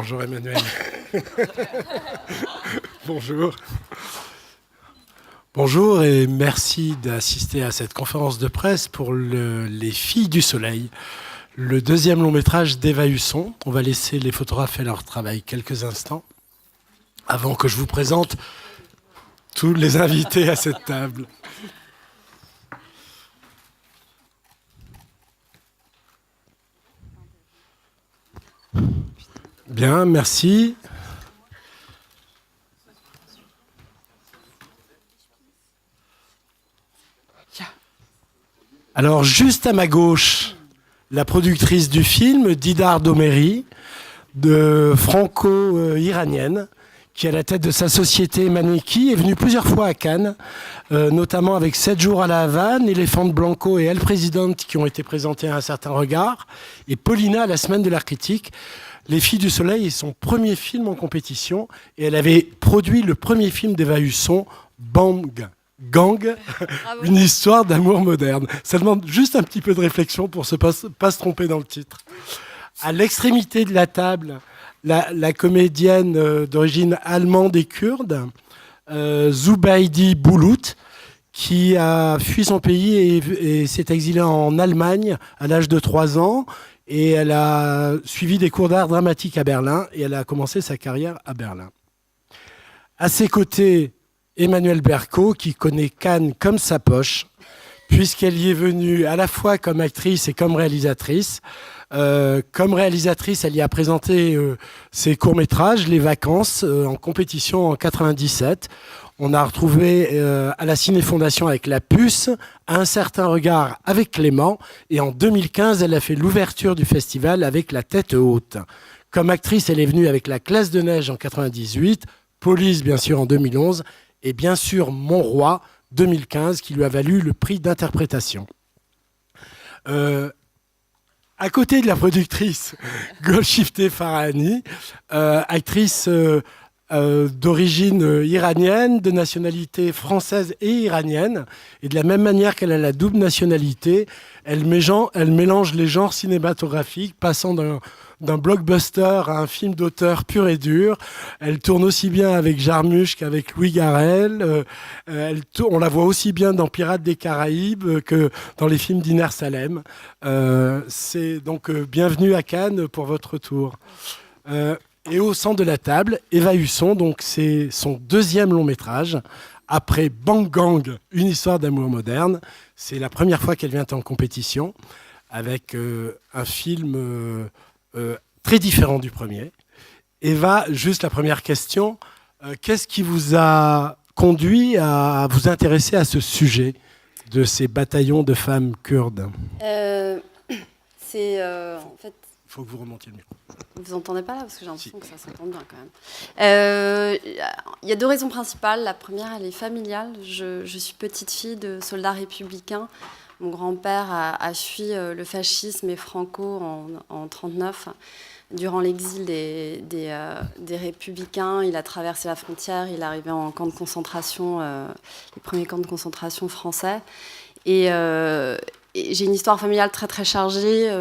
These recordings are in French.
Bonjour Emmanuel. Bonjour. Bonjour et merci d'assister à cette conférence de presse pour Les Filles du Soleil, le deuxième long métrage d'Eva Husson. On va laisser les photographes faire leur travail quelques instants avant que je vous présente tous les invités à cette table. Bien, merci. Alors, juste à ma gauche, la productrice du film, Didar Doméry, franco-iranienne, qui est à la tête de sa société Maneki, est venue plusieurs fois à Cannes, notamment avec 7 jours à la Havane, Éléphant Blanco et El Presidente qui ont été présentés à un certain regard, et Paulina à la Semaine de l'Art Critique. Les Filles du Soleil est son premier film en compétition, et elle avait produit le premier film d'Eva Husson, Bang Gang, une histoire d'amour moderne. Ça demande juste un petit peu de réflexion pour ne pas se tromper dans le titre. À l'extrémité de la table, la comédienne d'origine allemande et kurde, Zubaydi Boulout, qui a fui son pays et s'est exilée en Allemagne à l'âge de 3 ans. Et elle a suivi des cours d'art dramatique à Berlin et elle a commencé sa carrière à Berlin. À ses côtés, Emmanuelle Berco, qui connaît Cannes comme sa poche, puisqu'elle y est venue à la fois comme actrice et comme réalisatrice. Comme réalisatrice, elle y a présenté ses courts-métrages, Les Vacances, en compétition en 97. On a retrouvé à la Ciné-Fondation avec La Puce, Un certain regard avec Clément. Et en 2015, elle a fait l'ouverture du festival avec La Tête haute. Comme actrice, elle est venue avec La Classe de neige en 98, Police, bien sûr, en 2011, et bien sûr, Mon Roi, 2015, qui lui a valu le prix d'interprétation. À côté de la productrice Golshifteh Farahani, actrice d'origine iranienne, de nationalité française et iranienne, et de la même manière qu'elle a la double nationalité, elle mélange les genres cinématographiques, passant d'un blockbuster à un film d'auteur pur et dur. Elle tourne aussi bien avec Jarmusch qu'avec Louis Garrel. On la voit aussi bien dans Pirates des Caraïbes que dans les films d'Iner Salem. C'est donc bienvenue à Cannes pour votre tour. Et au centre de la table, Eva Husson, donc c'est son deuxième long métrage. Après Bang Gang, une histoire d'amour moderne, c'est la première fois qu'elle vient en compétition avec un film très différent du premier. Eva, juste la première question, qu'est-ce qui vous a conduit à vous intéresser à ce sujet de ces bataillons de femmes kurdes ? C'est en fait... Il faut que vous remontiez le micro. Vous entendez pas là, parce que j'ai l'impression que ça s'entend bien quand même. Il y a 2 raisons principales. La première, elle est familiale. Je suis petite fille de soldats républicains. Mon grand-père a fui le fascisme et Franco en 1939. Durant l'exil des républicains, il a traversé la frontière, il est arrivé en camp de concentration, les premiers camps de concentration français. Et j'ai une histoire familiale très très chargée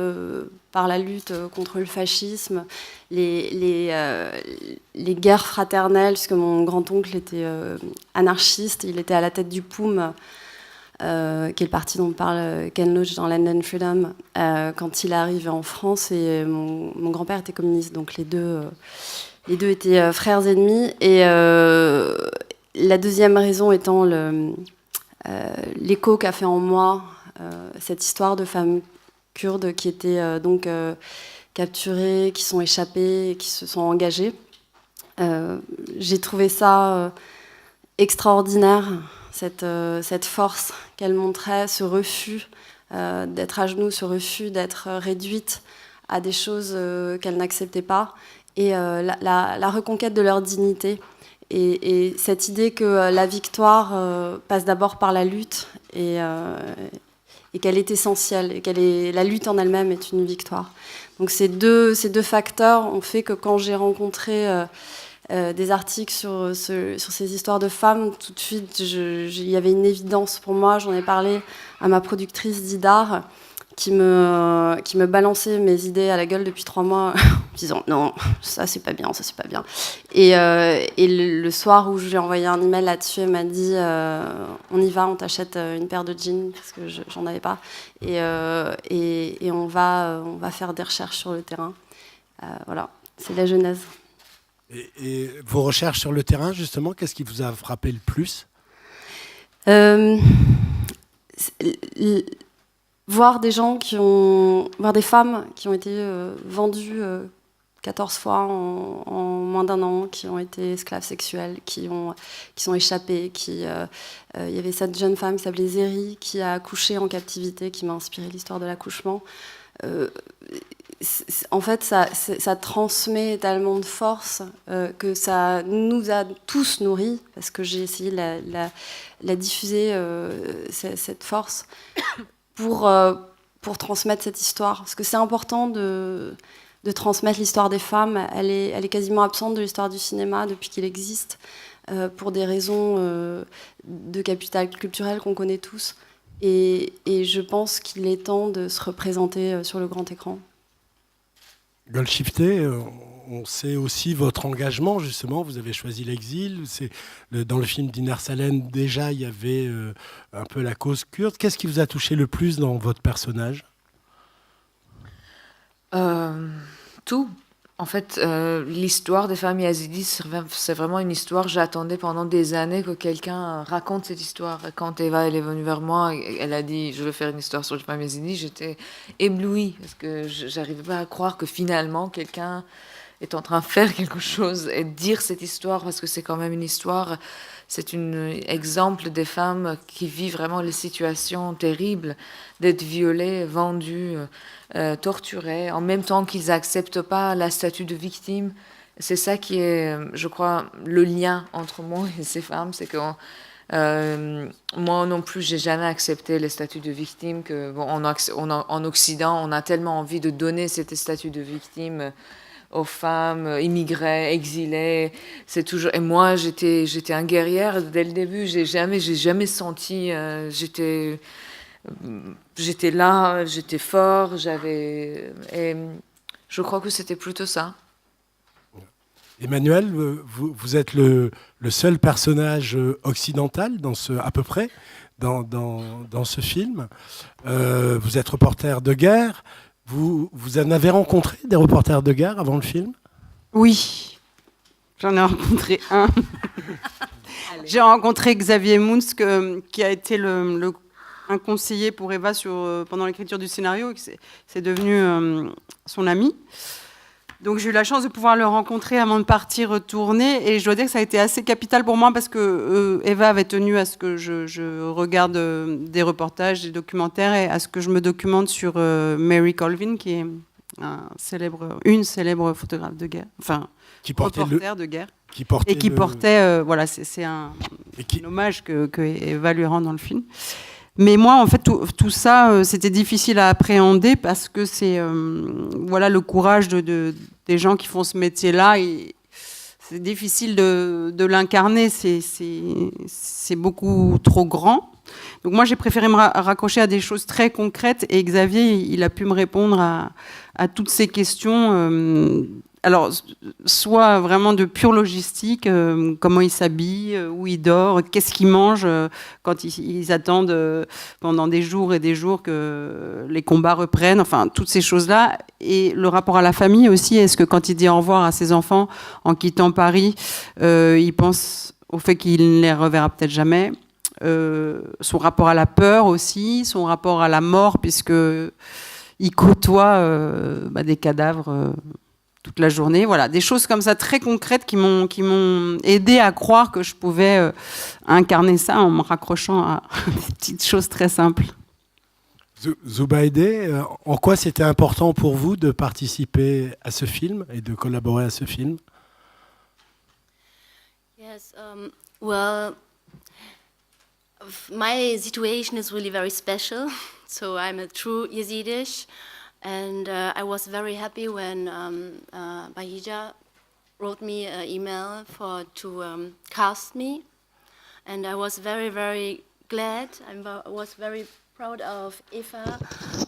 par la lutte contre le fascisme, les guerres fraternelles, puisque mon grand-oncle était anarchiste, il était à la tête du POUM, qui est le parti dont parle Ken Loach dans Land and Freedom, quand il est arrivé en France, et mon grand-père était communiste, donc les deux étaient frères ennemis. Et la deuxième raison étant l'écho qu'a fait en moi cette histoire de femmes kurdes qui étaient donc capturées, qui sont échappées, qui se sont engagées. J'ai trouvé ça extraordinaire, cette force qu'elle montrait, ce refus d'être à genoux, ce refus d'être réduite à des choses qu'elle n'acceptait pas, et la reconquête de leur dignité. Et cette idée que la victoire passe d'abord par la lutte et qu'elle est essentielle, et la lutte en elle-même est une victoire. Donc ces deux facteurs ont fait que quand j'ai rencontré des articles sur ces histoires de femmes, tout de suite, il y avait une évidence pour moi. J'en ai parlé à ma productrice Didar. qui me balançait mes idées à la gueule depuis 3 mois, en disant non, ça c'est pas bien, ça c'est pas bien. Et le soir où je lui ai envoyé un email là-dessus, elle m'a dit on y va, on t'achète une paire de jeans parce que j'en avais pas, et on va faire des recherches sur le terrain. Voilà, c'est la genèse. Et vos recherches sur le terrain, justement, qu'est-ce qui vous a frappé le plus ? Voir des femmes qui ont été vendues 14 fois en moins d'1 an, qui ont été esclaves sexuels, qui sont échappées. Il y avait cette jeune femme qui s'appelait Zéry, qui a accouché en captivité, qui m'a inspiré l'histoire de l'accouchement. En fait, ça transmet tellement de force que ça nous a tous nourris, parce que j'ai essayé de la diffuser, cette force, pour transmettre cette histoire. Parce que c'est important de transmettre l'histoire des femmes. Elle est quasiment absente de l'histoire du cinéma depuis qu'il existe, pour des raisons de capital culturel qu'on connaît tous. Et je pense qu'il est temps de se représenter sur le grand écran. Golshifteh, on sait aussi votre engagement, justement. Vous avez choisi l'exil. Dans le film d'Iner Salen, déjà, il y avait un peu la cause kurde. Qu'est-ce qui vous a touché le plus dans votre personnage ? Tout. En fait, l'histoire des femmes yazidis, c'est vraiment une histoire. J'attendais pendant des années que quelqu'un raconte cette histoire. Et quand Eva elle est venue vers moi, elle a dit je veux faire une histoire sur les femmes yazidis, j'étais éblouie parce que j'arrivais pas à croire que finalement quelqu'un est en train de faire quelque chose et de dire cette histoire, parce que c'est quand même une histoire. C'est un exemple des femmes qui vivent vraiment les situations terribles d'être violées, vendues, torturées, en même temps qu'ils n'acceptent pas la statut de victime. C'est ça qui est, je crois, le lien entre moi et ces femmes, c'est que moi non plus, j'ai jamais accepté le statut de victime. En Occident, on a tellement envie de donner cet statut de victime aux femmes immigrées, exilées. C'est toujours. Et moi, j'étais une guerrière dès le début. J'ai jamais senti. J'étais là, j'étais fort. Et je crois que c'était plutôt ça. Emmanuel, vous êtes le seul personnage occidental à peu près dans ce film. Vous êtes reporter de guerre. Vous en avez rencontré des reporters de guerre avant le film ? Oui, j'en ai rencontré un. J'ai rencontré Xavier Munz, qui a été un conseiller pour Eva pendant l'écriture du scénario, et c'est devenu son ami. Donc j'ai eu la chance de pouvoir le rencontrer avant de partir tourner, et je dois dire que ça a été assez capital pour moi parce que Eva avait tenu à ce que je regarde des reportages, des documentaires, et à ce que je me documente sur Mary Colvin, qui est une célèbre photographe de guerre, enfin reporter de guerre, qui portait voilà, c'est un hommage que Eva lui rend dans le film. Mais moi, en fait, tout ça, c'était difficile à appréhender parce que c'est voilà, le courage des gens qui font ce métier-là. C'est difficile de l'incarner, c'est beaucoup trop grand. Donc moi, j'ai préféré me raccrocher à des choses très concrètes, et Xavier, il a pu me répondre à toutes ces questions. Alors, soit vraiment de pure logistique, comment ils s'habillent, où ils dorment, qu'est-ce qu'ils mangent quand ils attendent pendant des jours et des jours que les combats reprennent, enfin, toutes ces choses-là. Et le rapport à la famille aussi, est-ce que quand il dit au revoir à ses enfants en quittant Paris, il pense au fait qu'il ne les reverra peut-être jamais, son rapport à la peur aussi, son rapport à la mort, puisqu'il côtoie des cadavres toute la journée, voilà, des choses comme ça très concrètes qui m'ont aidé à croire que je pouvais incarner ça en me raccrochant à des petites choses très simples. Zubaydeh, en quoi c'était important pour vous de participer à ce film et de collaborer à ce film ? Yes, well, my situation is really very special. So I'm a true Yazidi. And I was very happy when Bahija wrote me an email to cast me. And I was very, very glad. I was very proud of Eva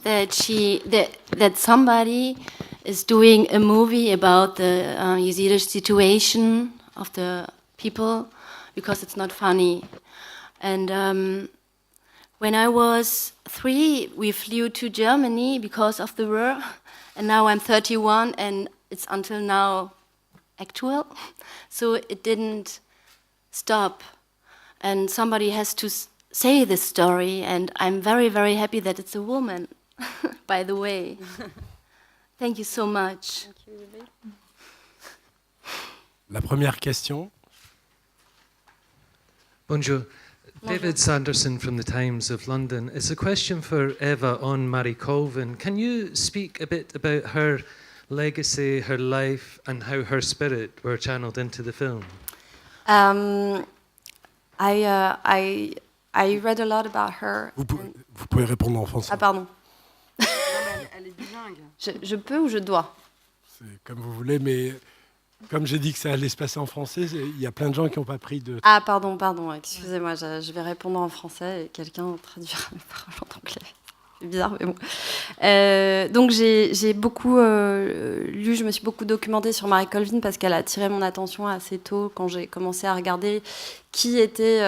that somebody is doing a movie about the Yazidi situation of the people, because it's not funny. And when I was 3, we flew to Germany because of the war, and now I'm 31, and it's until now actual. So it didn't stop, and somebody has to say this story, and I'm very, very happy that it's a woman, by the way. Thank you so much. La première question. Bonjour. David Sanderson from the Times of London. It's a question for Eva on Mary Colvin. Can you speak a bit about her legacy, her life, and how her spirit were channeled into the film? I read a lot about her. Vous pouvez répondre en français. Ah, pardon. Elle est bilingue. Je peux ou je dois? C'est comme vous voulez, mais comme j'ai dit que ça allait se passer en français, il y a plein de gens qui n'ont pas pris de... Ah, pardon, excusez-moi, je vais répondre en français et quelqu'un traduira mes paroles en anglais. C'est bizarre, mais bon. Donc j'ai beaucoup lu, je me suis beaucoup documentée sur Mary Colvin parce qu'elle a attiré mon attention assez tôt quand j'ai commencé à regarder qui était...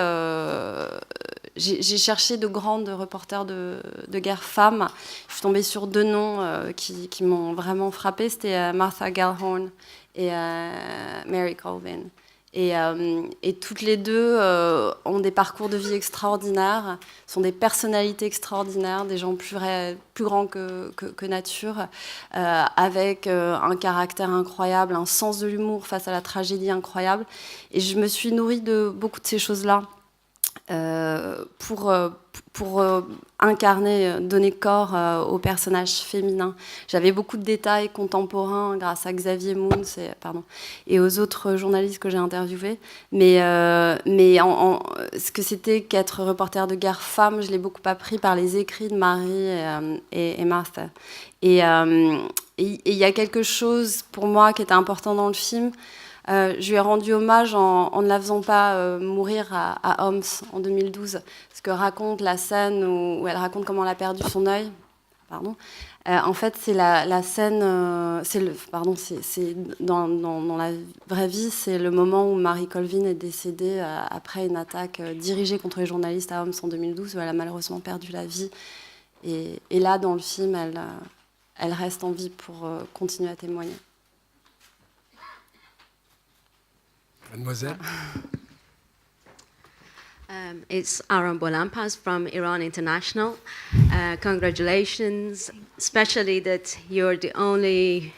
J'ai cherché de grandes reporters de guerre femmes. Je suis tombée sur 2 noms qui m'ont vraiment frappée. C'était Martha Gellhorn et Mary Colvin. Et toutes les deux ont des parcours de vie extraordinaires, sont des personnalités extraordinaires, des gens plus grands que nature, avec un caractère incroyable, un sens de l'humour face à la tragédie incroyable. Et je me suis nourrie de beaucoup de ces choses-là pour incarner, donner corps aux personnages féminins. J'avais beaucoup de détails contemporains grâce à Xavier Moons et aux autres journalistes que j'ai interviewés. Mais ce que c'était qu'être reporter de guerre femme, je l'ai beaucoup appris par les écrits de Marie et Martha. Et il y a quelque chose pour moi qui était important dans le film. Je lui ai rendu hommage en ne la faisant pas mourir à Homs en 2012. Ce que raconte la scène où elle raconte comment elle a perdu son œil. Pardon. En fait, c'est la scène. C'est dans la vraie vie, c'est le moment où Mary Colvin est décédée après une attaque dirigée contre les journalistes à Homs en 2012, où elle a malheureusement perdu la vie. Et là, dans le film, elle reste en vie pour continuer à témoigner. Mademoiselle. It's Aram Bolampas from Iran International. Congratulations, especially that you're the only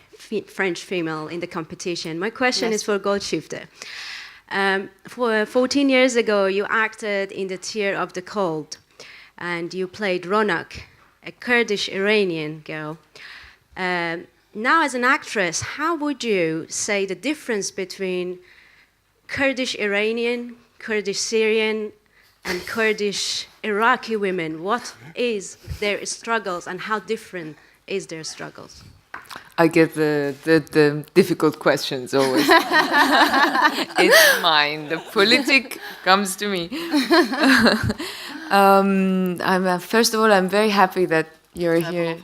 French female in the competition. My question is for Goldshifter. For 14 years ago, you acted in The Tear of the Cold, and you played Ronak, a Kurdish Iranian girl. Now, as an actress, how would you say the difference between Kurdish Iranian, Kurdish Syrian, and Kurdish Iraqi women? What is their struggles, and how different is their struggles? I get the difficult questions always. It's mine. The politic comes to me. First of all, I'm very happy that you're here.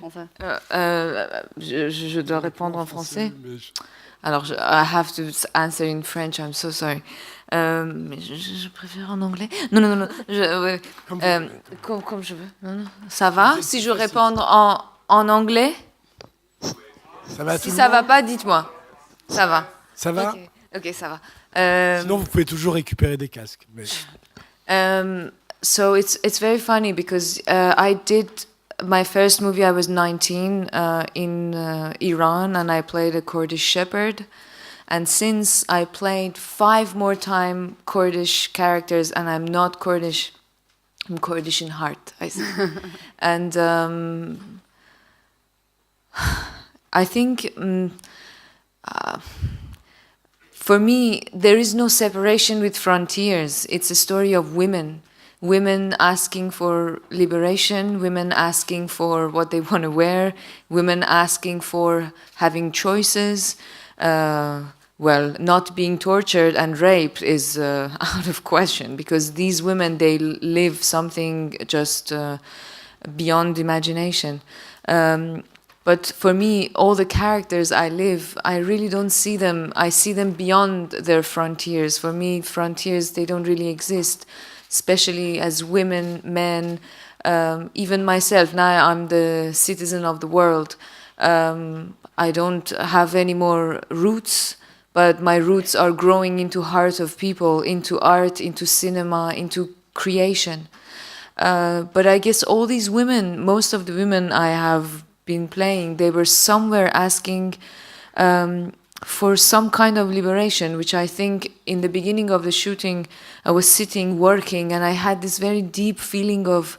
Je dois répondre en français. Alors, I have to answer in French, I'm so sorry. Mais je préfère en anglais. Non. Comme je veux. Non. Ça va si je réponds en anglais? Ça va, si ça va pas, dites-moi. Ça va. Ça va? Ok, ça va. Sinon, vous pouvez toujours récupérer des casques. Mais... So it's very funny because I did my first movie. I was 19 in Iran, and I played a Kurdish shepherd. And since I played 5 more time Kurdish characters, and I'm not Kurdish, I'm Kurdish in heart, I think. And I think for me, there is no separation with frontiers. It's a story of women. Women asking for liberation, women asking for what they want to wear, women asking for having choices. Well, not being tortured and raped is out of question, because these women, they live something just beyond imagination. But for me, all the characters I live, I really don't see them. I see them beyond their frontiers. For me, frontiers, they don't really exist, especially as women, men, even myself. Now I'm the citizen of the world. I don't have any more roots, but my roots are growing into heart of people, into art, into cinema, into creation. But I guess all these women, most of the women I have been playing, they were somewhere asking for some kind of liberation, which I think in the beginning of the shooting, I was sitting working and I had this very deep feeling of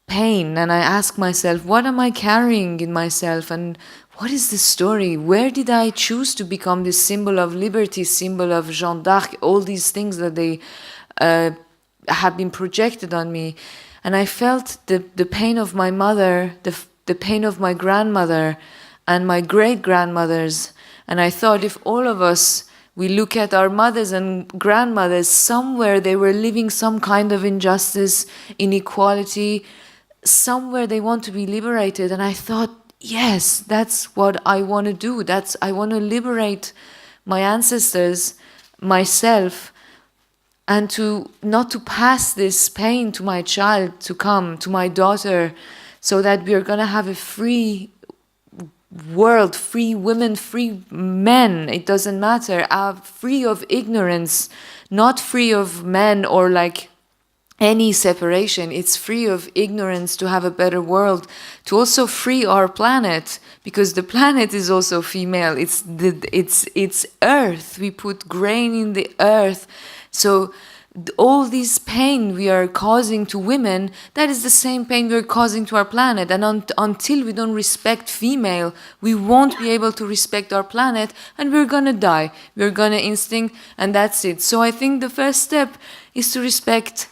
pain, and I asked myself, what am I carrying in myself, and what is the story? Where did I choose to become this symbol of liberty, symbol of Jeanne d'Arc, all these things that they have been projected on me? And I felt the pain of my mother, the pain of my grandmother and my great-grandmothers. And I thought, if all of us, we look at our mothers and grandmothers, somewhere they were living some kind of injustice, inequality, somewhere they want to be liberated. And I thought, yes, that's what I want to do. I want to liberate my ancestors, myself, and not to pass this pain to my child to come, to my daughter, so that we are going to have a free world, free women, free men, it doesn't matter, free of ignorance, not free of men or like any separation. It's free of ignorance, to have a better world, to also free our planet, because the planet is also female. It's earth. We put grain in the earth. So all this pain we are causing to women, that is the same pain we are causing to our planet. And until we don't respect female, we won't be able to respect our planet, and we're going to die. We're going to instinct, and that's it. So I think the first step is to respect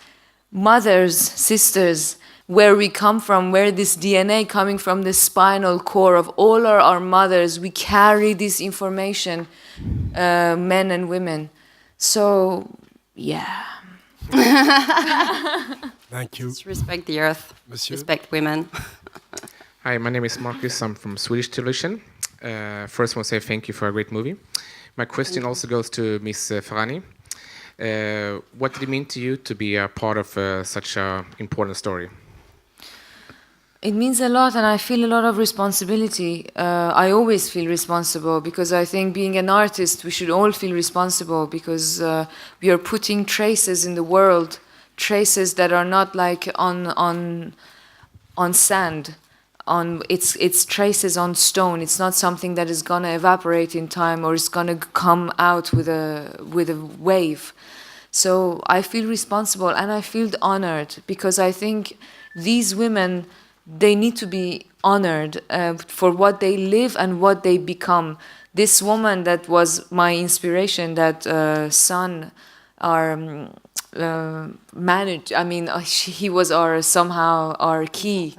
mothers, sisters, where we come from, where this DNA coming from the spinal core of all our mothers, we carry this information, men and women. So, yeah. Thank you. Just respect the earth, Monsieur. respect women. Hi, my name is Marcus. I'm from Swedish Television. First, I want to say thank you for a great movie. My question also goes to Miss Farhani. What did it mean to you to be a part of such an important story? It means a lot, and I feel a lot of responsibility. I always feel responsible, because I think being an artist, we should all feel responsible, because we are putting traces in the world, traces that are not like on sand. It's traces on stone. It's not something that is gonna evaporate in time, or is gonna come out with a wave. So I feel responsible, and I feel honored, because I think these women, they need to be honored for what they live and what they become. This woman that was my inspiration, that son, our managed. I mean, he was somehow our key.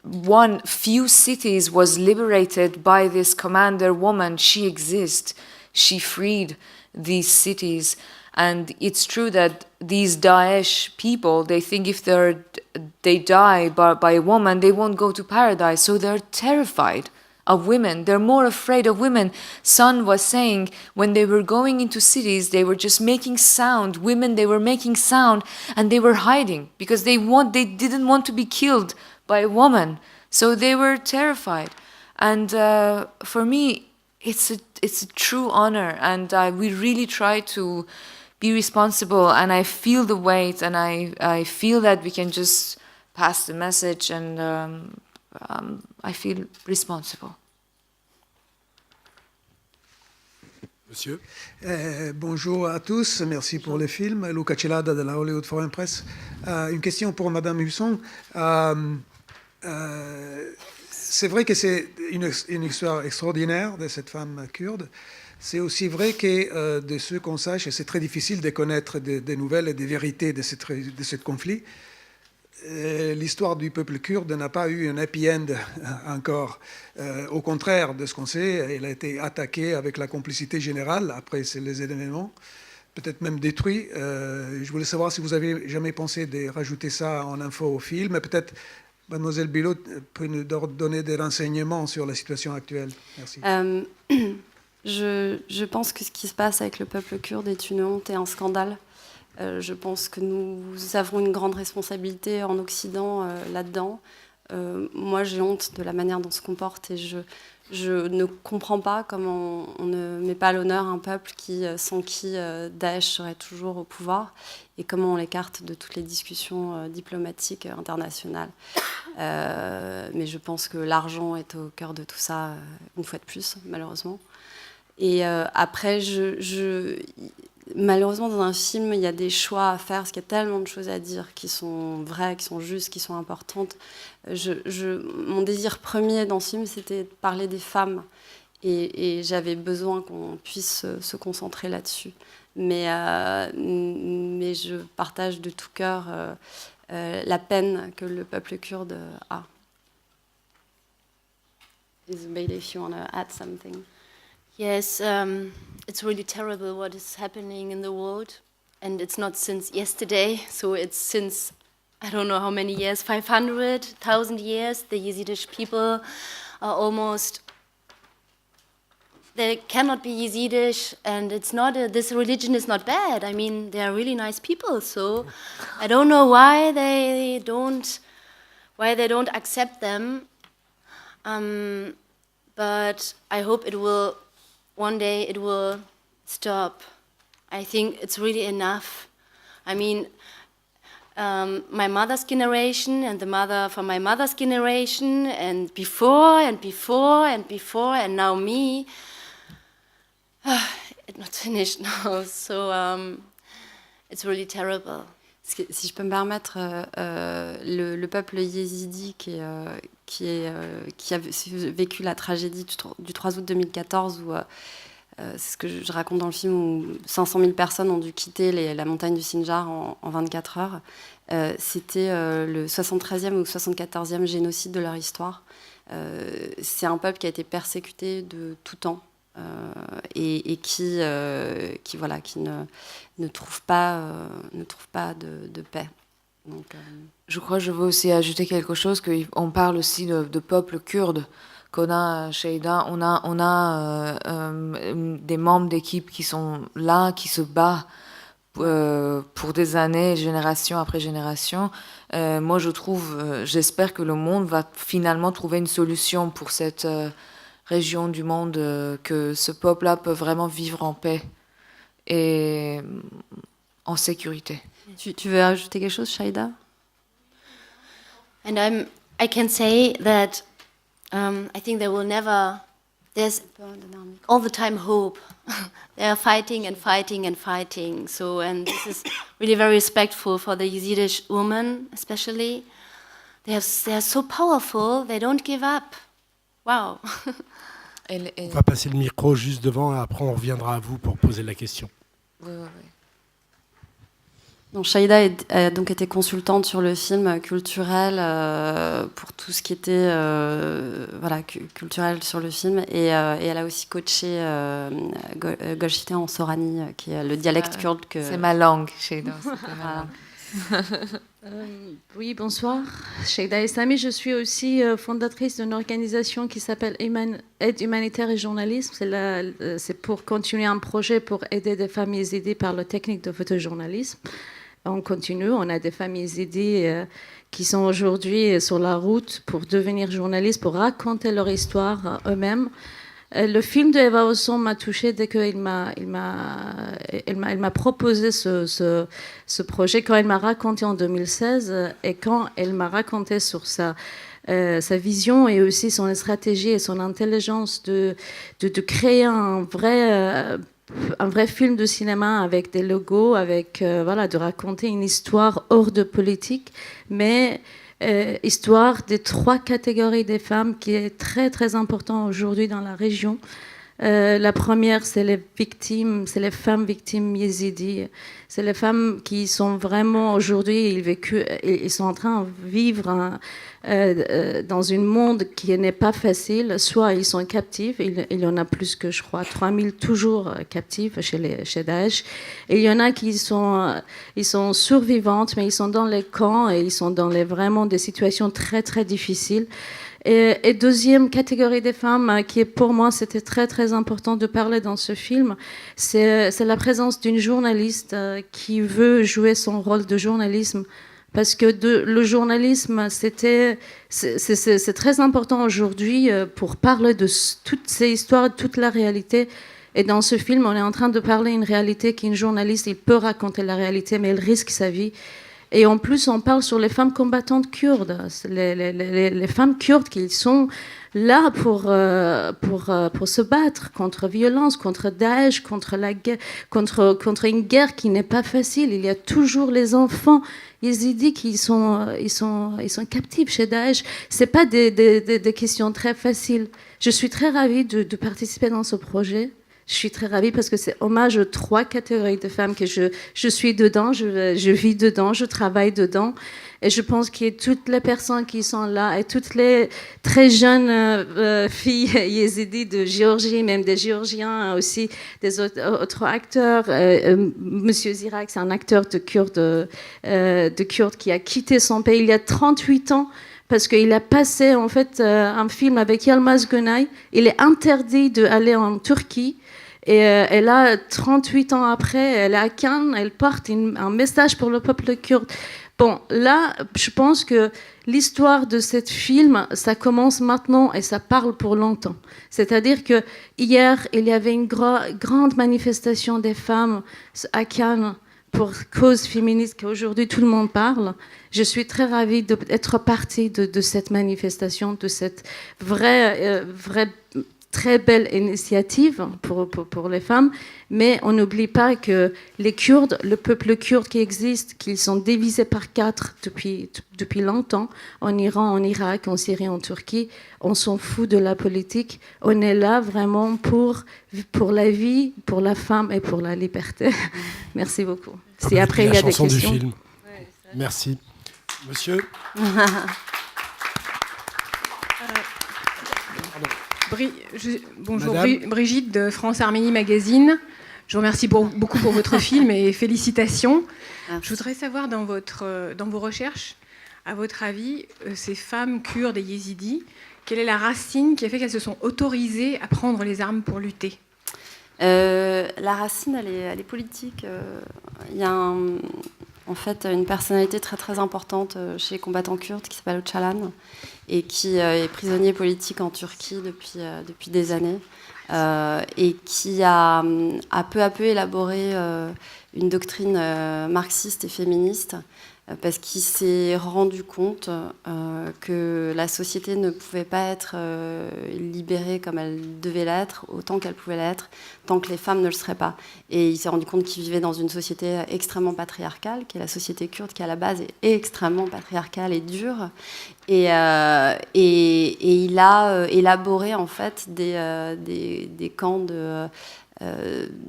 One few cities was liberated by this commander woman. She exists. She freed these cities. And it's true that these Daesh people, they think if they die by a woman, they won't go to paradise. So they're terrified of women. They're more afraid of women. Son was saying when they were going into cities, they were just making sound. Women, they were making sound, and they were hiding because they didn't want to be killed by a woman. So they were terrified. And for me, it's a true honor, and we really try to be responsible, and I feel the weight, and I feel that we can just pass the message, and I feel responsible. Monsieur. Bonjour à tous, merci pour le film. Luca Celada de la Hollywood Foreign Press. Une question pour Madame Husson. C'est vrai que c'est une histoire extraordinaire de cette femme kurde. C'est aussi vrai que de ce qu'on sache, c'est très difficile de connaître des nouvelles et des vérités de ce conflit. L'histoire du peuple kurde n'a pas eu un happy end encore. Au contraire de ce qu'on sait, elle a été attaquée avec la complicité générale après les événements. peut-être même détruits. Je voulais savoir si vous avez jamais pensé de rajouter ça en info au film. Peut-être Mademoiselle Bilot peut nous donner des renseignements sur la situation actuelle. Merci. Je pense que ce qui se passe avec le peuple kurde est une honte et un scandale. Je pense que nous avons une grande responsabilité en Occident là-dedans. Moi, j'ai honte de la manière dont on se comporte et je ne comprends pas comment on ne met pas à l'honneur un peuple sans qui Daesh serait toujours au pouvoir et comment on l'écarte de toutes les discussions diplomatiques internationales. Mais je pense que l'argent est au cœur de tout ça, une fois de plus, malheureusement. Et après, malheureusement, dans un film, il y a des choix à faire, parce qu'il y a tellement de choses à dire qui sont vraies, qui sont justes, qui sont importantes. Mon désir premier dans ce film, c'était de parler des femmes. Et j'avais besoin qu'on puisse se concentrer là-dessus. Mais je partage de tout cœur la peine que le peuple kurde a. Isabelle, if you want to add something. Yes, it's really terrible what is happening in the world. And it's not since yesterday, so it's since, I don't know how many years, 500, 1,000 years. The Yazidi people are almost, they cannot be Yazidi, and it's not, this religion is not bad. I mean, they are really nice people, so I don't know why they don't accept them. But I hope one day it will stop. I think it's really enough. I mean, my mother's generation and the mother from my mother's generation and before and before and before and now me, it's not finished now. So it's really terrible. Si je peux me permettre, le peuple yézidi qui a vécu la tragédie du 3 août 2014, où c'est ce que je raconte dans le film, où 500 000 personnes ont dû quitter la montagne du Sinjar en 24 heures. C'était le 73e ou 74e génocide de leur histoire. C'est un peuple qui a été persécuté de tout temps. Et qui ne trouve pas de paix. Donc, Je crois que je veux aussi ajouter quelque chose, qu'on parle aussi de peuple kurde, qu'on a chez Ida, on a des membres d'équipe qui sont là, qui se battent pour des années, génération après génération. Moi, j'espère que le monde va finalement trouver une solution pour cette région du monde, que ce peuple-là peut vraiment vivre en paix et en sécurité. Tu veux ajouter quelque chose, Shaida? And I can say that I think there will never, there's all the time hope. They are fighting and fighting and fighting. So, and this is really very respectful for the Yazidi women, especially. They are so powerful, they don't give up. Wow. On va passer le micro juste devant, et après on reviendra à vous pour poser la question. Oui. Donc, Shaida a donc été consultante sur le film culturel pour tout ce qui était culturel sur le film, et elle a aussi coaché Golshite en Sorani, qui est le dialecte kurde. C'est ma langue, Shaida. Oui, bonsoir. Shaida Eslami, je suis aussi fondatrice d'une organisation qui s'appelle Aide humanitaire et journalisme. C'est pour continuer un projet pour aider des familles yézidis par la technique de photojournalisme. On continue, on a des familles yézidis qui sont aujourd'hui sur la route pour devenir journalistes, pour raconter leur histoire eux-mêmes. Le film de Eva Osson m'a touchée dès qu'elle m'a proposé ce projet, quand elle m'a raconté en 2016, et quand elle m'a raconté sur sa vision et aussi son stratégie et son intelligence de créer un vrai film de cinéma avec des logos, de raconter une histoire hors de politique, mais histoire des 3 catégories des femmes qui est très très important aujourd'hui dans la région. La première, c'est les femmes victimes yézidis. C'est les femmes qui sont vraiment aujourd'hui, ils sont en train de vivre dans un monde qui n'est pas facile. Soit ils sont captifs, il y en a plus que, je crois, 3000 toujours captifs chez Daesh. Et il y en a qui ils sont survivantes, mais ils sont dans les camps et ils sont dans vraiment des situations très, très difficiles. Et deuxième catégorie des femmes, qui pour moi c'était très très important de parler dans ce film, c'est la présence d'une journaliste qui veut jouer son rôle de journalisme. Parce que le journalisme, c'est très important aujourd'hui pour parler de toutes ces histoires, de toute la réalité. Et dans ce film, on est en train de parler une réalité qu'une journaliste, il peut raconter la réalité, mais elle risque sa vie. Et en plus, on parle sur les femmes combattantes kurdes, les femmes kurdes qui sont là pour se battre contre violence, contre Daesh, contre la guerre, contre une guerre qui n'est pas facile. Il y a toujours les enfants yézidis qui sont captifs chez Daesh. C'est pas des questions très faciles. Je suis très ravie de participer dans ce projet. Je suis très ravie parce que c'est hommage aux 3 catégories de femmes que je suis dedans, je vis dedans, je travaille dedans. Et je pense que toutes les personnes qui sont là et toutes les très jeunes filles yézidis de Géorgie, même des Géorgiens aussi, des autres acteurs. Monsieur Zirak, c'est un acteur de Kurde qui a quitté son pays il y a 38 ans. Parce qu'il a passé en fait un film avec Yılmaz Günay. Il est interdit d'aller en Turquie. Et là, 38 ans après, elle est à Cannes, elle porte un message pour le peuple kurde. Bon, là, je pense que l'histoire de ce film, ça commence maintenant et ça parle pour longtemps. C'est-à-dire que hier, il y avait une grande manifestation des femmes à Cannes pour cause féministe qu'aujourd'hui tout le monde parle. Je suis très ravie d'être partie de cette manifestation, de cette vraie très belle initiative pour les femmes, mais on n'oublie pas que les Kurdes, le peuple kurde qui existe, qu'ils sont divisés par 4 depuis longtemps, en Iran, en Irak, en Syrie, en Turquie, on s'en fout de la politique. On est là vraiment pour la vie, pour la femme et pour la liberté. Merci beaucoup. Si après il y a des questions. Du film. Ouais, merci. Monsieur. Bonjour, Brigitte de France Arménie Magazine. Je vous remercie beaucoup pour votre film et félicitations. Je voudrais savoir dans vos recherches, à votre avis, ces femmes kurdes et yézidis, quelle est la racine qui a fait qu'elles se sont autorisées à prendre les armes pour lutter ? La racine, elle est politique. Il y a en fait une personnalité très très importante chez les combattants kurdes qui s'appelle Öcalan et qui est prisonnier politique en Turquie depuis des années et qui a peu à peu élaboré une doctrine marxiste et féministe parce qu'il s'est rendu compte que la société ne pouvait pas être libérée comme elle devait l'être, autant qu'elle pouvait l'être, tant que les femmes ne le seraient pas. Et il s'est rendu compte qu'il vivait dans une société extrêmement patriarcale, qui est la société kurde, qui à la base est extrêmement patriarcale et dure. Et il a élaboré en fait des camps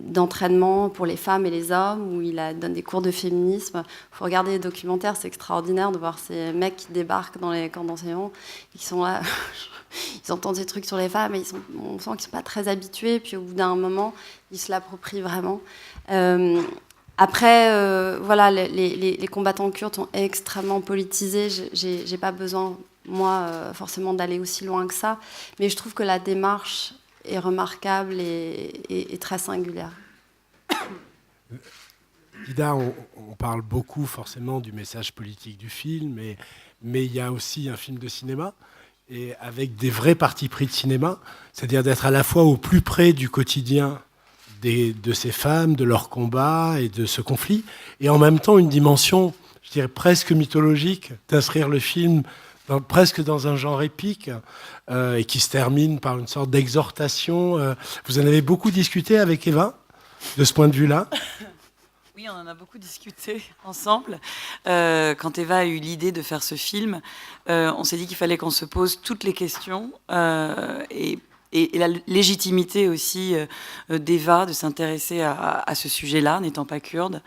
d'entraînement pour les femmes et les hommes, où il donne des cours de féminisme. Il faut regarder les documentaires, c'est extraordinaire de voir ces mecs qui débarquent dans les camps d'enseignement et qui sont là, ils entendent des trucs sur les femmes et on sent qu'ils ne sont pas très habitués, puis au bout d'un moment, ils se l'approprient vraiment. Après, voilà, les combattants kurdes sont extrêmement politisés. J'ai pas besoin, moi, forcément d'aller aussi loin que ça, mais je trouve que la démarche est remarquable et très singulière. Ida, on parle beaucoup forcément du message politique du film, mais il y a aussi un film de cinéma, et avec des vrais partis pris de cinéma, c'est-à-dire d'être à la fois au plus près du quotidien de ces femmes, de leur combat et de ce conflit, et en même temps une dimension, je dirais presque mythologique, d'inscrire le film presque dans un genre épique et qui se termine par une sorte d'exhortation. Vous en avez beaucoup discuté avec Eva, de ce point de vue-là ? Oui, on en a beaucoup discuté ensemble. Quand Eva a eu l'idée de faire ce film, on s'est dit qu'il fallait qu'on se pose toutes les questions et la légitimité aussi d'Eva de s'intéresser à ce sujet-là, n'étant pas kurde.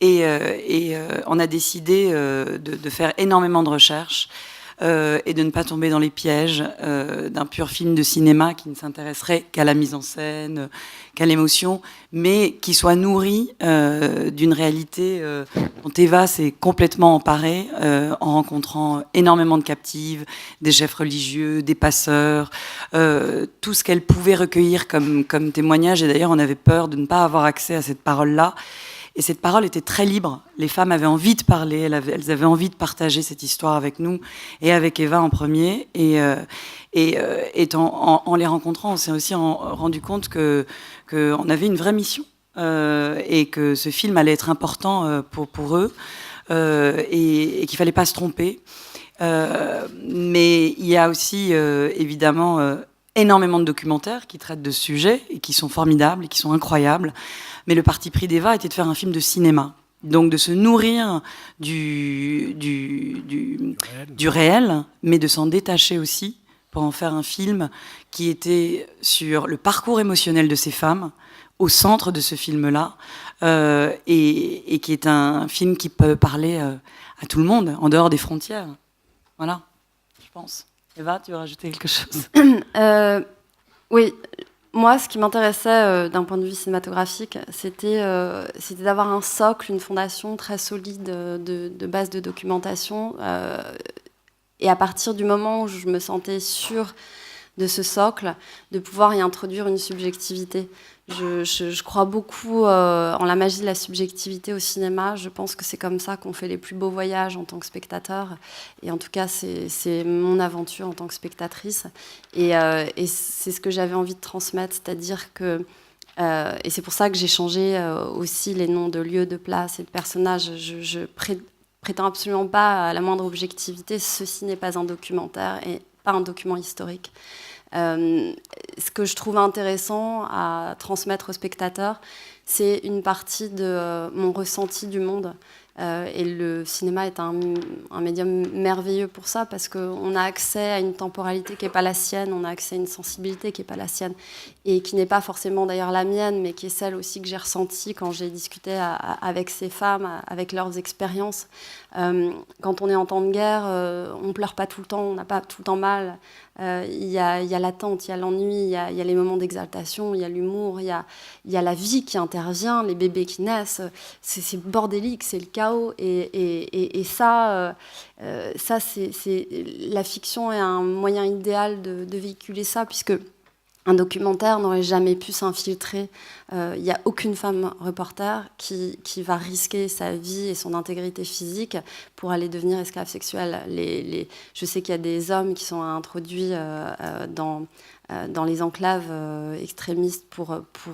Et on a décidé de faire énormément de recherches. et de ne pas tomber dans les pièges d'un pur film de cinéma qui ne s'intéresserait qu'à la mise en scène, qu'à l'émotion, mais qui soit nourri d'une réalité dont Eva s'est complètement emparée en rencontrant énormément de captives, des chefs religieux, des passeurs, tout ce qu'elle pouvait recueillir comme témoignage. Et d'ailleurs, on avait peur de ne pas avoir accès à cette parole-là. Et cette parole était très libre. Les femmes avaient envie de parler, elles avaient envie de partager cette histoire avec nous et avec Eva en premier. Et en les rencontrant, on s'est aussi rendu compte qu'on avait une vraie mission et que ce film allait être important pour eux et qu'il fallait pas se tromper. Mais il y a aussi évidemment énormément de documentaires qui traitent de ce sujet et qui sont formidables et qui sont incroyables. Mais le parti pris d'Eva était de faire un film de cinéma. Donc de se nourrir du réel, mais de s'en détacher aussi pour en faire un film qui était sur le parcours émotionnel de ces femmes, au centre de ce film-là, et qui est un film qui peut parler à tout le monde, en dehors des frontières. Voilà, je pense. Eva, tu veux rajouter quelque chose? Oui. Moi, ce qui m'intéressait d'un point de vue cinématographique, c'était d'avoir un socle, une fondation très solide de base de documentation. Et à partir du moment où je me sentais sûre de ce socle, de pouvoir y introduire une subjectivité. Je crois beaucoup en la magie de la subjectivité au cinéma. Je pense que c'est comme ça qu'on fait les plus beaux voyages en tant que spectateur. Et en tout cas, c'est mon aventure en tant que spectatrice. Et c'est ce que j'avais envie de transmettre, c'est-à-dire que... et c'est pour ça que j'ai changé aussi les noms de lieux, de places et de personnages. Je prétends absolument pas à la moindre objectivité. Ceci n'est pas un documentaire et pas un document historique. Ce que je trouve intéressant à transmettre aux spectateurs, c'est une partie de mon ressenti du monde. Et le cinéma est un médium merveilleux pour ça, parce qu'on a accès à une temporalité qui n'est pas la sienne, on a accès à une sensibilité qui n'est pas la sienne, et qui n'est pas forcément d'ailleurs la mienne, mais qui est celle aussi que j'ai ressentie quand j'ai discuté avec ces femmes, avec leurs expériences. Quand on est en temps de guerre, on ne pleure pas tout le temps, on n'a pas tout le temps mal. Il y a l'attente, il y a l'ennui, il y a les moments d'exaltation, il y a l'humour, il y a la vie qui intervient, les bébés qui naissent. C'est bordélique, c'est le chaos. Et ça, la fiction est un moyen idéal de véhiculer ça, puisque un documentaire n'aurait jamais pu s'infiltrer. Il n'y a aucune femme reporter qui va risquer sa vie et son intégrité physique pour aller devenir esclave sexuelle. Je sais qu'il y a des hommes qui sont introduits dans les enclaves extrémistes pour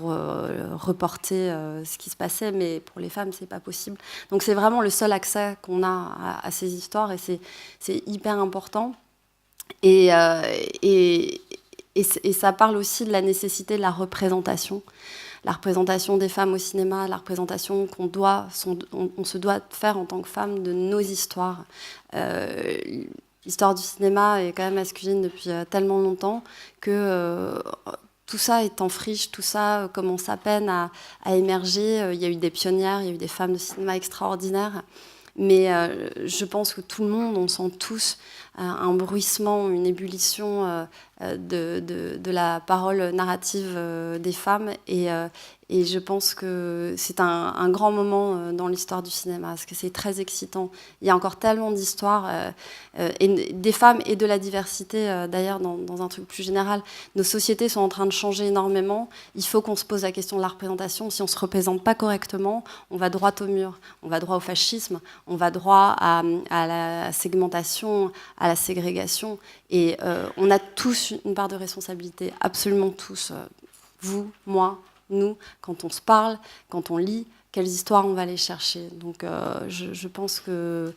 reporter ce qui se passait, mais pour les femmes, c'est pas possible. Donc c'est vraiment le seul accès qu'on a à ces histoires, et c'est hyper important. Et ça parle aussi de la nécessité de la représentation des femmes au cinéma, la représentation on se doit de faire en tant que femme de nos histoires. L'histoire du cinéma est quand même masculine depuis tellement longtemps que tout ça est en friche, tout ça commence à peine à émerger. Il y a eu des pionnières, il y a eu des femmes de cinéma extraordinaires. Mais je pense que tout le monde, on sent tous un bruissement, une ébullition de la parole narrative des femmes. Et je pense que c'est un grand moment dans l'histoire du cinéma, parce que c'est très excitant. Il y a encore tellement d'histoires, des femmes et de la diversité, d'ailleurs, dans un truc plus général. Nos sociétés sont en train de changer énormément. Il faut qu'on se pose la question de la représentation. Si on ne se représente pas correctement, on va droit au mur. On va droit au fascisme, on va droit à la segmentation, à la ségrégation. Et on a tous une part de responsabilité, absolument tous. Vous, moi, nous, quand on se parle, quand on lit, quelles histoires on va aller chercher. Donc je pense que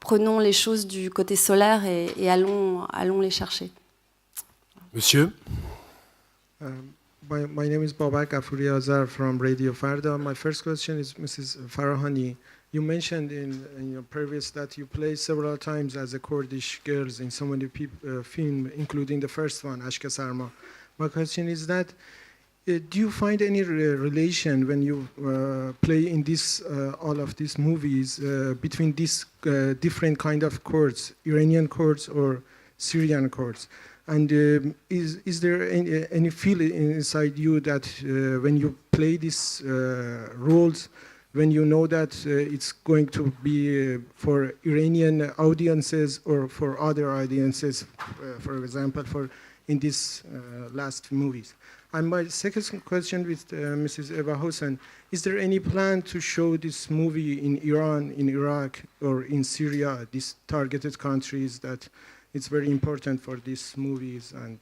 prenons les choses du côté solaire et allons les chercher. Monsieur. My name is Babak Ghafouri Azar from Radio Farda. My first question is Mrs. Farahani. You mentioned in your previous that you played several times as a Kurdish girls in so many films, including the first one, Ashka Sarma. My question is that Do you find any relation when you play in this all of these movies between these different kind of courts, Iranian courts or Syrian courts? And is there any feeling inside you that when you play these roles, when you know that it's going to be for Iranian audiences or for other audiences, for example, for in these last movies? And my second question with Mrs. Eva Hossein, is there any plan to show this movie in Iran, in Iraq, or in Syria, these targeted countries that it's very important for these movies and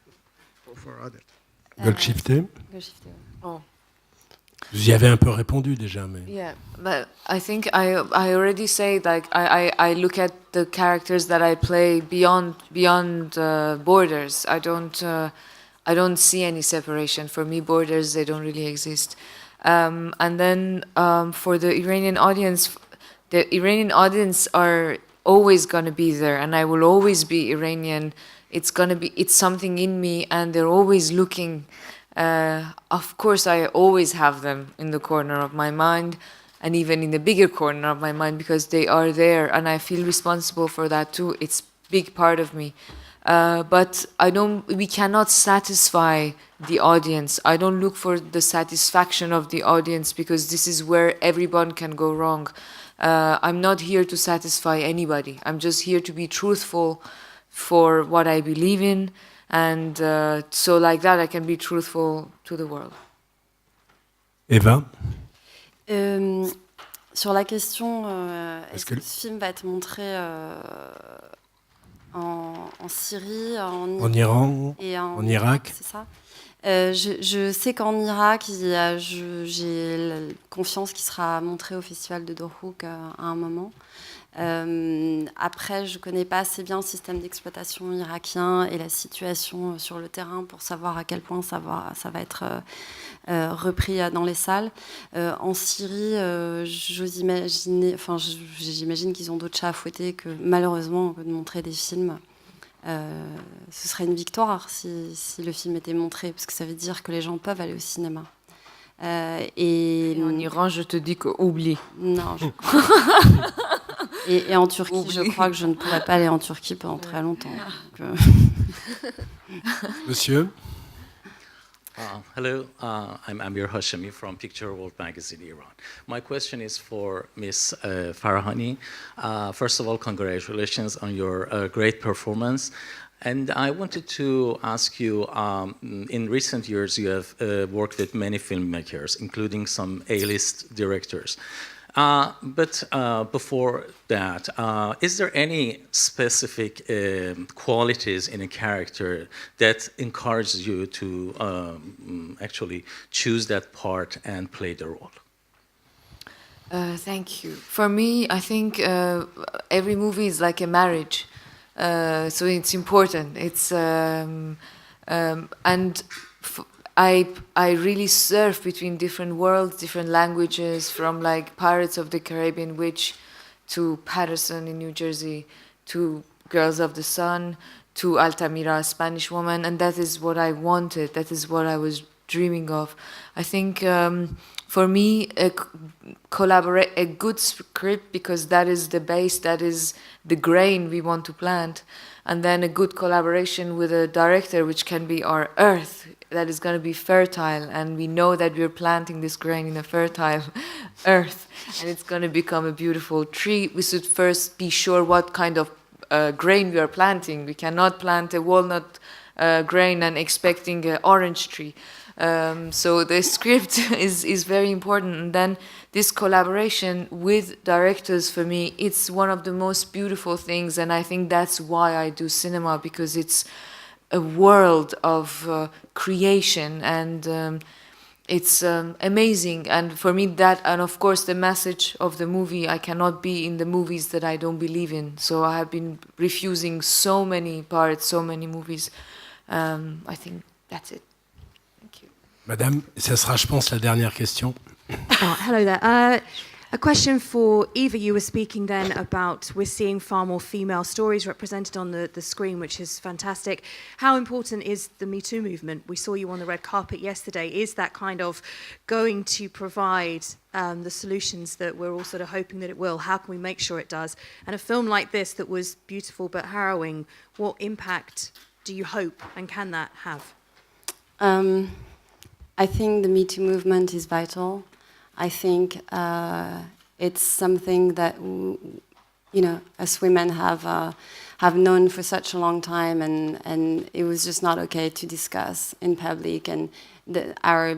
for others? Golshifteh. Oh. Vous y avez un peu répondu déjà, mais... Yeah, but I think I already say, like, I look at the characters that I play beyond borders. I don't see any separation. For me, borders, they don't really exist. And then for the Iranian audience are always going to be there, and I will always be Iranian. It's something in me, and they're always looking. Of course, I always have them in the corner of my mind, and even in the bigger corner of my mind, because they are there, and I feel responsible for that too. It's a big part of me. But we cannot satisfy the audience. I don't look for the satisfaction of the audience, because this is where everyone can go wrong. I'm not here to satisfy anybody. I'm just here to be truthful for what I believe in, and so like that I can be truthful to the world. Eva? Sur la question, est-ce que ce film va être montré en Syrie, en Iran, et en Irak. C'est ça. Je sais qu'en Irak, j'ai confiance qu'il sera montré au festival de Dohuk à un moment. Après, je ne connais pas assez bien le système d'exploitation irakien et la situation sur le terrain pour savoir à quel point ça va être repris dans les salles. En Syrie, j'imagine qu'ils ont d'autres chats à fouetter que malheureusement de montrer des films. Ce serait une victoire si le film était montré, parce que ça veut dire que les gens peuvent aller au cinéma. Et en Iran, je te dis que oublie. Non, je crois. Et en Turquie, je crois que je ne pourrais pas aller en Turquie pendant très longtemps. Monsieur. Hello, I'm Amir Hashemi from Picture World Magazine, Iran. My question is for Ms. Farahani. First of all, congratulations on your great performance. And I wanted to ask you, in recent years you have worked with many filmmakers, including some A-list directors. But before that, is there any specific qualities in a character that encourages you to actually choose that part and play the role? Thank you. For me, I think every movie is like a marriage, so it's important. It's I really surf between different worlds, different languages, from like Pirates of the Caribbean Witch to Patterson in New Jersey to Girls of the Sun to Altamira, a Spanish woman, and that is what I wanted. That is what I was dreaming of. I think for me, a good script, because that is the base, that is the grain we want to plant, and then a good collaboration with a director, which can be our earth, that is going to be fertile, and we know that we're planting this grain in a fertile earth, and it's going to become a beautiful tree. We should first be sure what kind of grain we are planting. We cannot plant a walnut grain and expecting an orange tree. So the script is very important, and then this collaboration with directors, for me, it's one of the most beautiful things, and I think that's why I do cinema, because it's a world of creation, and it's amazing. And for me, that, and of course the message of the movie, I cannot be in the movies that I don't believe in, so I have been refusing so many parts, so many movies. I think that's it. Madame, ça sera, je pense, la dernière question. Oh, hello there. A question for Eva. You were speaking then about we're seeing far more female stories represented on the screen, which is fantastic. How important is the Me Too movement? We saw you on the red carpet yesterday. Is that kind of going to provide the solutions that we're all sort of hoping that it will? How can we make sure it does? And a film like this that was beautiful but harrowing, what impact do you hope and can that have? I think the Me Too movement is vital. I think it's something that us women have known for such a long time, and it was just not okay to discuss in public, and our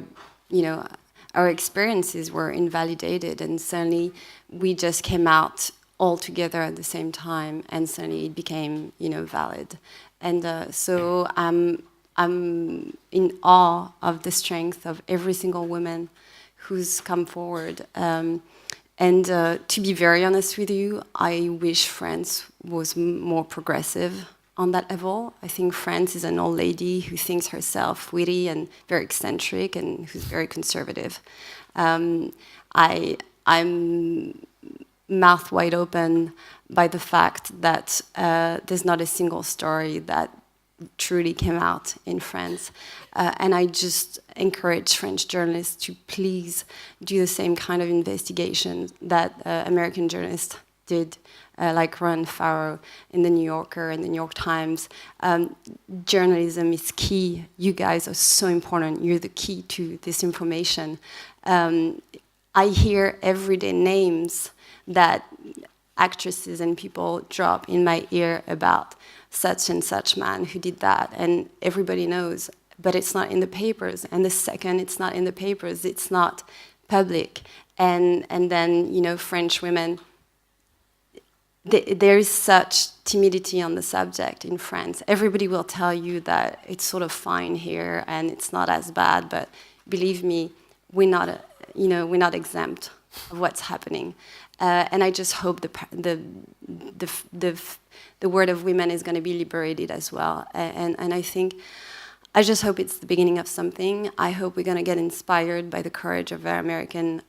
experiences were invalidated, and suddenly we just came out all together at the same time, and suddenly it became valid, and so I'm in awe of the strength of every single woman who's come forward. To be very honest with you, I wish France was more progressive on that level. I think France is an old lady who thinks herself witty and very eccentric and who's very conservative. I'm mouth wide open by the fact that there's not a single story that truly came out in France. And I just encourage French journalists to please do the same kind of investigation that American journalists did, like Ron Farrow in The New Yorker and The New York Times. Journalism is key. You guys are so important. You're the key to this information. I hear everyday names that actresses and people drop in my ear about such and such man who did that, and everybody knows, but it's not in the papers, and the second it's not in the papers, it's not public, and then French women, there is such timidity on the subject in France. Everybody will tell you that it's sort of fine here and it's not as bad, but believe me, we're not exempt of what's happening. And I just hope the word of women is going to be liberated as well. And I just hope it's the beginning of something. I hope we're going to get inspired by the courage of our American,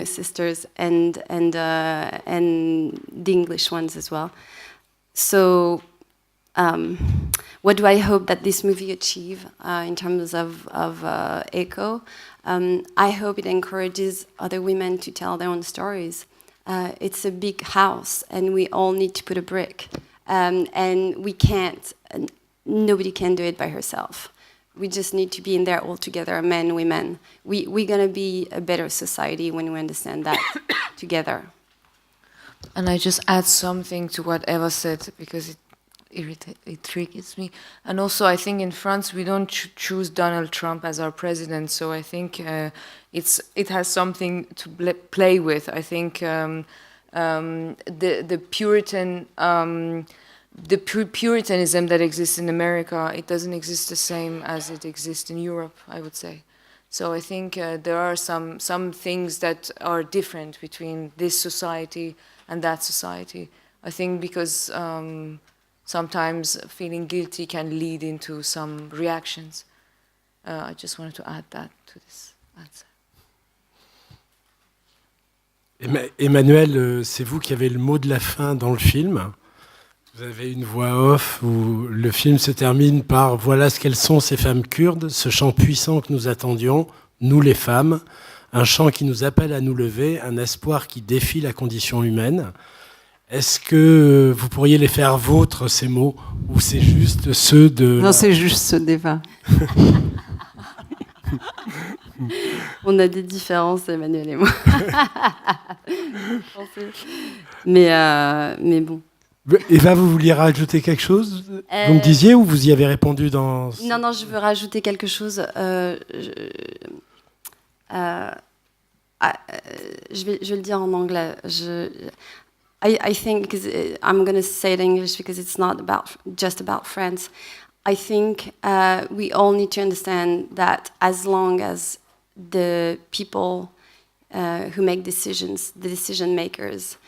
sisters and the English ones as well. So, what do I hope that this movie achieve in terms of echo? I hope it encourages other women to tell their own stories. It's a big house, and we all need to put a brick. And we can't, nobody can do it by herself. We just need to be in there all together, men, women. We're going to be a better society when we understand that together. And I just add something to what Eva said, because it triggers me. And also, I think in France, we don't choose Donald Trump as our president, so I think it has something to play with. I think the Puritanism that exists in America, it doesn't exist the same as it exists in Europe, I would say. So I think there are some things that are different between this society and that society. I think because sometimes feeling guilty can lead into some reactions. I just wanted to add that to this answer. Emmanuel, c'est vous qui avez le mot de la fin dans le film. Vous avez une voix off où le film se termine par « Voilà ce qu'elles sont ces femmes kurdes, ce chant puissant que nous attendions, nous les femmes, un chant qui nous appelle à nous lever, un espoir qui défie la condition humaine ». Est-ce que vous pourriez les faire vôtres, ces mots, ou c'est juste ceux de... Non, c'est juste ceux d'Eva. On a des différences, Emmanuel et moi. mais bon. Eva, vous vouliez rajouter quelque chose? Vous me disiez, ou vous y avez répondu dans... Non, je veux rajouter quelque chose. Je vais le dire en anglais. I think, because I'm going to say it in English because it's not just about France. I think we all need to understand that as long as the people who make decisions, the decision makers,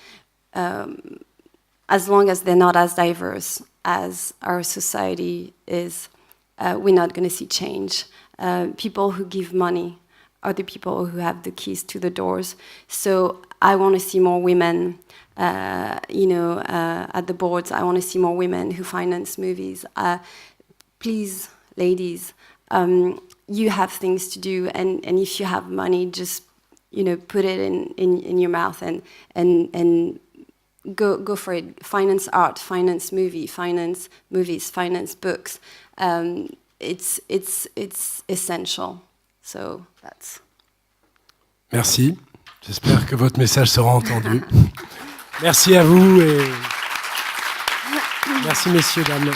as long as they're not as diverse as our society is, we're not going to see change. People who give money other people who have the keys to the doors. So I want to see more women, at the boards. I want to see more women who finance movies. Please, ladies, you have things to do, and if you have money, just put it in your mouth and go for it. Finance art, finance movies, finance books. It's essential. So that's. Merci. J'espère que votre message sera entendu. Merci à vous et merci messieurs, dames.